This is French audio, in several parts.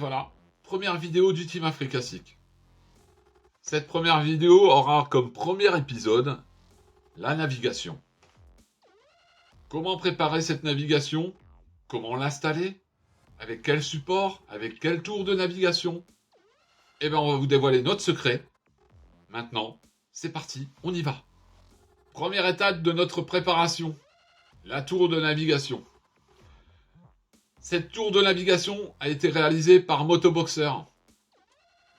voilà, première vidéo du Team Africassic. Cette première vidéo aura comme premier épisode la navigation. Comment préparer cette navigation? Comment l'installer? Avec quel support? Avec quel tour de navigation? Eh bien, on va vous dévoiler notre secret. Maintenant, c'est parti, on y va. Première étape de notre préparation, la tour de navigation. Cette tour de navigation a été réalisée par Motoboxer,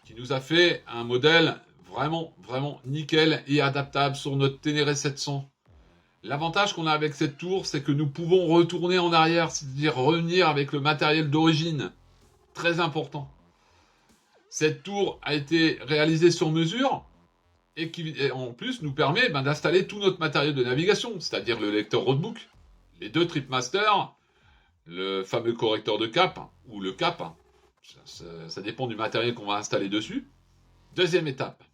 qui nous a fait un modèle vraiment nickel et adaptable sur notre Ténéré 700. L'avantage qu'on a avec cette tour, c'est que nous pouvons retourner en arrière, c'est-à-dire revenir avec le matériel d'origine. Très important. Cette tour a été réalisée sur mesure et qui en plus nous permet d'installer tout notre matériel de navigation, c'est-à-dire le lecteur roadbook, les deux Tripmaster, le fameux correcteur de cap, ou le cap, ça dépend du matériel qu'on va installer dessus. Deuxième étape.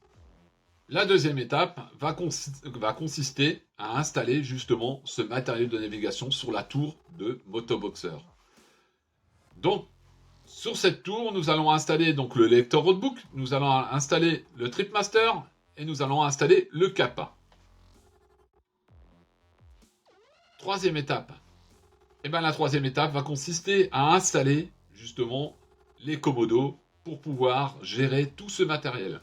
La deuxième étape va consister à installer justement ce matériel de navigation sur la tour de Motoboxer. Donc, sur cette tour, nous allons installer donc le lecteur roadbook, nous allons installer le Tripmaster et nous allons installer le cap. Troisième étape. La troisième étape va consister à installer justement les commodos pour pouvoir gérer tout ce matériel.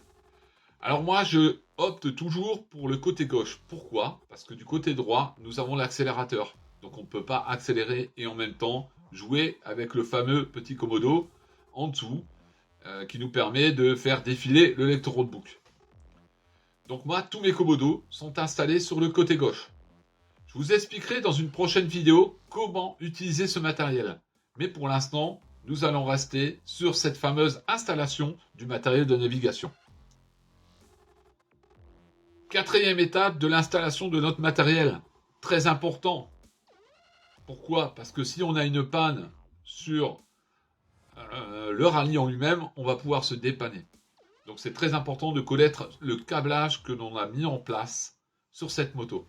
Alors moi, je opte toujours pour le côté gauche. Pourquoi? Parce que du côté droit, nous avons l'accélérateur. Donc on ne peut pas accélérer et en même temps jouer avec le fameux petit commodo en dessous qui nous permet de faire défiler le lecteur roadbook. Donc moi, tous mes commodos sont installés sur le côté gauche. Je vous expliquerai dans une prochaine vidéo comment utiliser ce matériel. Mais pour l'instant, nous allons rester sur cette fameuse installation du matériel de navigation. Quatrième étape de l'installation de notre matériel. Très important. Pourquoi? Parce que si on a une panne sur le rallye en lui-même, on va pouvoir se dépanner. Donc c'est très important de connaître le câblage que l'on a mis en place sur cette moto.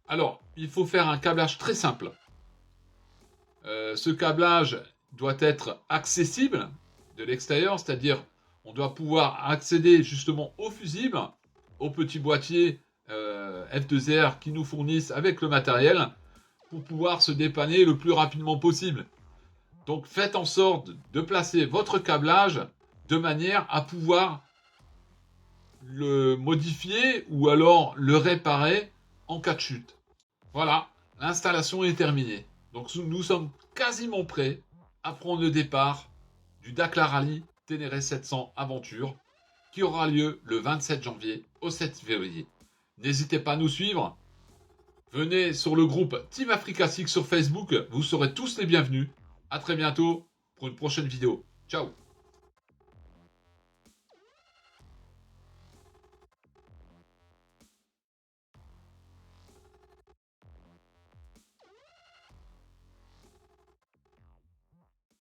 Alors, il faut faire un câblage très simple. Ce câblage doit être accessible de l'extérieur, c'est-à-dire on doit pouvoir accéder justement au fusible, au petit boîtier F2R qui nous fournissent avec le matériel pour pouvoir se dépanner le plus rapidement possible. Donc faites en sorte de placer votre câblage de manière à pouvoir le modifier ou alors le réparer en cas de chute. Voilà, l'installation est terminée. Donc nous sommes quasiment prêts à prendre le départ du Dakar Rally Ténéré 700 Aventure qui aura lieu le 27 janvier au 7 février. N'hésitez pas à nous suivre. Venez sur le groupe Team Africassic sur Facebook. Vous serez tous les bienvenus. À très bientôt pour une prochaine vidéo. Ciao.